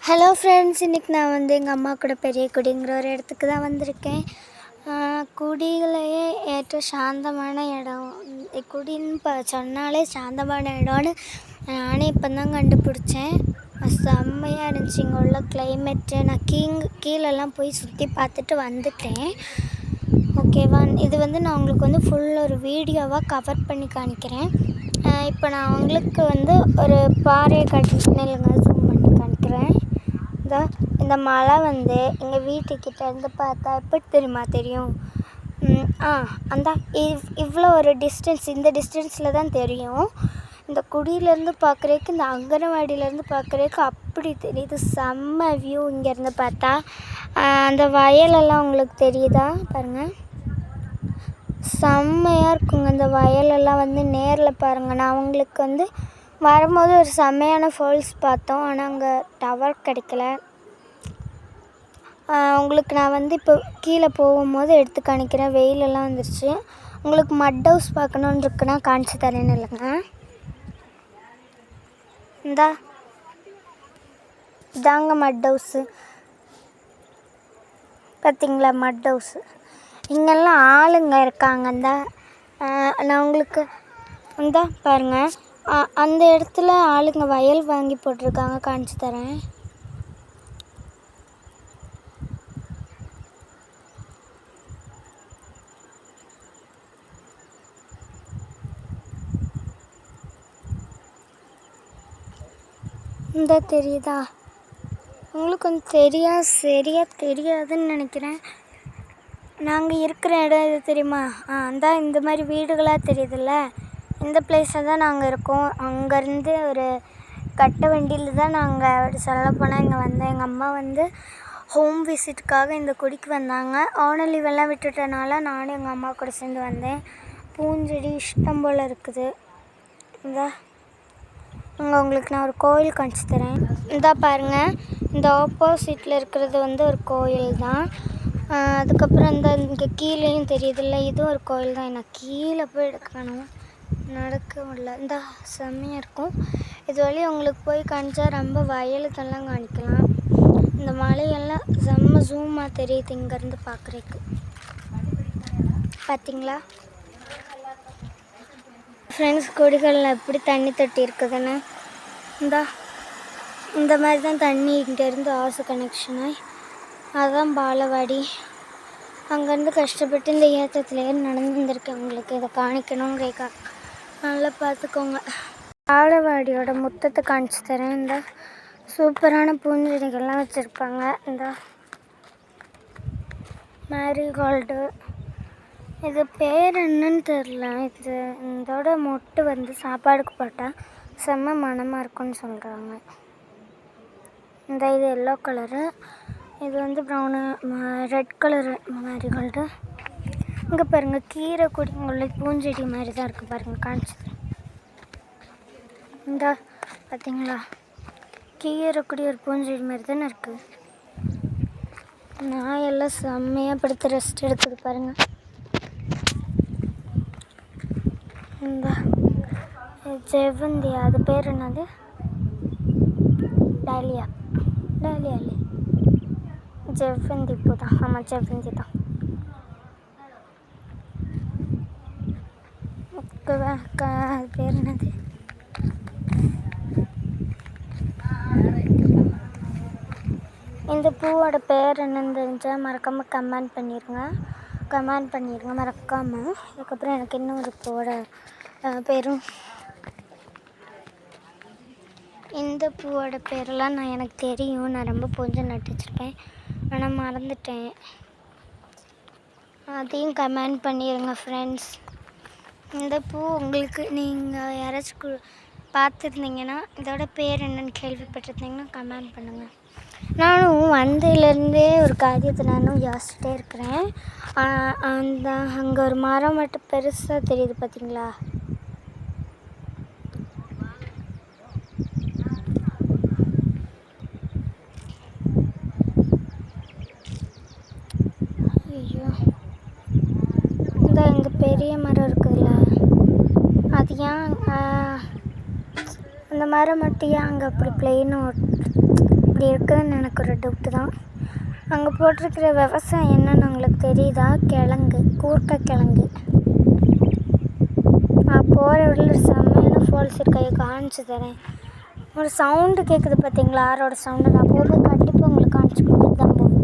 Hello friends, இன்றைக்கி நான் எங்கள் அம்மா கூட பெரிய குடிங்கிற ஒரு இடத்துக்கு தான் வந்திருக்கேன். குடிகளையே ஏற்ற சாந்தமான இடம். குடின்னு சொன்னாலே சாந்தமான இடம்னு நானே இப்போ தான் கண்டுபிடிச்சேன். செம்மையாக இருந்துச்சு இங்கே உள்ள கிளைமேட்டு. நான் கீழெல்லாம் போய் சுற்றி பார்த்துட்டு வந்துட்டேன். ஓகேவா, இது நான் உங்களுக்கு ஃபுல் ஒரு வீடியோவாக கவர் பண்ணி காணிக்கிறேன். இப்போ நான் உங்களுக்கு ஒரு பாறையை காட்டினேன் இல்லைங்க, ஜூம் பண்ணி காணிக்கிறேன். இந்த மலை எங்கள் வீட்டுக்கிட்ட இருந்து பார்த்தா எப்படி தெரியும்? அந்த இவ்வளோ ஒரு டிஸ்டன்ஸ், இந்த டிஸ்டன்ஸில் தான் தெரியும். இந்த குடியிலேருந்து பார்க்குறதுக்கு, இந்த அங்கனவாடியிலேருந்து பார்க்குறதுக்கு அப்படி தெரியுது. செம்ம வியூ இங்கேருந்து பார்த்தா. அந்த வயலெல்லாம் உங்களுக்கு தெரியுதா பாருங்கள், செம்மையாக இருக்குங்க. இந்த வயலெல்லாம் நேரில் பாருங்கள். நான் உங்களுக்கு வரும்போது ஒரு செம்மையான ஃபால்ஸ் பார்த்தோம், ஆனால் அங்கே டவர் கிடைக்கல. உங்களுக்கு நான் இப்போ கீழே போகும்போது எடுத்து காணிக்கிறேன். வெயிலெல்லாம் வந்துருச்சு. உங்களுக்கு மட் ஹவுஸ் பார்க்கணுன்னு இருக்குன்னா காணிச்சு தரேன்னு இல்லைங்க. இதாங்க மட் ஹவுஸு, பார்த்தீங்களா? மட் ஹவுஸு. இங்கெல்லாம் ஆளுங்க இருக்காங்க. நான் உங்களுக்கு பாருங்கள், அந்த இடத்துல ஆளுங்க வயல் வாங்கி போட்டிருக்காங்க, காணிச்சு தரேன். தெரியுதா உங்களுக்கு? சரியாக தெரியாதுன்னு நினைக்கிறேன். நாங்கள் இருக்கிற இடம் இது தெரியுமா? இந்த மாதிரி வீடுகளாக தெரியுதுல்ல, இந்த பிளேஸில் தான் நாங்கள் இருக்கோம். அங்கேருந்து ஒரு கட்ட வண்டியில் தான் நாங்கள் சொல்லப்போனால் இங்கே வந்தோம். எங்கள் அம்மா ஹோம் விசிட்டுக்காக இந்த குடிக்கு வந்தாங்க. ஓனர் லீவெல்லாம் விட்டுட்டனால நானும் எங்கள் அம்மா கூட சேர்ந்து வந்தேன். பூஞ்செடி இஷ்டம் போல் இருக்குது. இங்கே உங்களுக்கு நான் ஒரு கோயில் காமிச்சு தரேன். பாருங்கள், இந்த ஆப்போசிட்டில் இருக்கிறது ஒரு கோயில் தான். அதுக்கப்புறம் இங்கே கீழேயும் தெரியுதில்ல, இதுவும் ஒரு கோயில் தான். நான் கீழே போய் எடுக்கணும், நடக்க முடியல. செம்மையாக இருக்கும். இது வழியாக உங்களுக்கு போய் காணிச்சா ரொம்ப வயலுக்கெல்லாம் காணிக்கலாம். இந்த மலையெல்லாம் செம்ம ஜூமாக தெரியுது இங்கேருந்து பார்க்குறதுக்கு. பார்த்தீங்களா ஃப்ரெண்ட்ஸ், கொடிகளில் எப்படி தண்ணி தொட்டி இருக்குதுன்னு. இந்த மாதிரி தான் தண்ணி இங்கேருந்து ஆசு கனெக்ஷனாக. அதுதான் பாலவாடி. அங்கேருந்து கஷ்டப்பட்டு இந்த ஏற்றத்துலேயே நடந்து வந்திருக்கேன். உங்களுக்கு இதை காணிக்கணுங்கிறக்கா நல்லா பார்த்துக்கோங்க. பாலவாடியோட முத்தத்தை காணிச்சு தரேன். சூப்பரான பூஞ்செடிகள்லாம் வச்சுருப்பாங்க. மேரிகோல்டு, இது பேர் என்னன்னு தெரில. இதோட மொட்டு சாப்பாடுக்கு போட்டால் செம்ம மணமாக இருக்குன்னு சொல்கிறாங்க. இது எல்லோ கலரு, இது ப்ரௌனு, ரெட் கலரு மேரிகோல்டு. இங்கே பாருங்கள், கீரை கொடிங்குள்ள பூஞ்செடி மாதிரி தான் இருக்குது பாருங்கள், காணிச்சது. பார்த்தீங்களா, கீரை கொடி ஒரு பூஞ்செடி மாதிரி தானே இருக்குது. நான் எல்லாம் செம்மையாக படுத்து ரெஸ்ட் எடுக்குது பாருங்கள். ஜெவந்தி, அது பேர் என்னது? டாலியா இல்லை, ஜெவந்தி பூ தான். ஆமாம், ஜெவந்தி தான். அது பேர் என்னது? இந்த பூவோட பேர் என்னன்னு தெரிஞ்சால் மறக்காமல் கமெண்ட் பண்ணிடுங்க மறக்காமல். அதுக்கப்புறம் எனக்கு இன்னும் ஒரு பூவோட பேரும், இந்த பூவோட பேரெல்லாம் எனக்கு தெரியும். நான் ரொம்ப பூஞ்சை நட்டு வச்சுருப்பேன், ஆனால் மறந்துட்டேன். அதையும் கமெண்ட் பண்ணிடுங்க ஃப்ரெண்ட்ஸ். இந்த பூ உங்களுக்கு நீங்கள் யாராச்சும் பார்த்துருந்தீங்கன்னா, இதோட பேர் என்னென்னு கேள்விப்பட்டிருந்தீங்கன்னா கமெண்ட் பண்ணுங்கள். நானும் வந்ததுலேருந்தே ஒரு காரியத்தை நானும் யோசிச்சுட்டே இருக்கிறேன். அங்கே ஒரு மரம் மட்டும் பெருசாக தெரியுது பார்த்தீங்களா? ஐயோ, இங்கே பெரிய மரம் இருக்குதுல்ல, அது ஏன் அந்த மரம் மட்டும் ஏன் அங்கே அப்படி இப்படி இருக்குதுன்னு எனக்கு ஒரு டவுட்டு தான். அங்கே போட்டிருக்கிற விவசாயம் என்னன்னு உங்களுக்கு தெரியுதா? கிழங்கு, கூர்க்கக்கிழங்கு. நான் போகிற இடத்துல செம்மையான ஃபால்ஸ் இருக்கையை காமிச்சு தரேன். ஒரு சவுண்டு கேட்குது பார்த்தீங்களா? ஆரோட சவுண்டு. நான் போகும்போது கண்டிப்பாக உங்களுக்கு காமிச்சு கொடுத்துட்டு தான் போவேன்.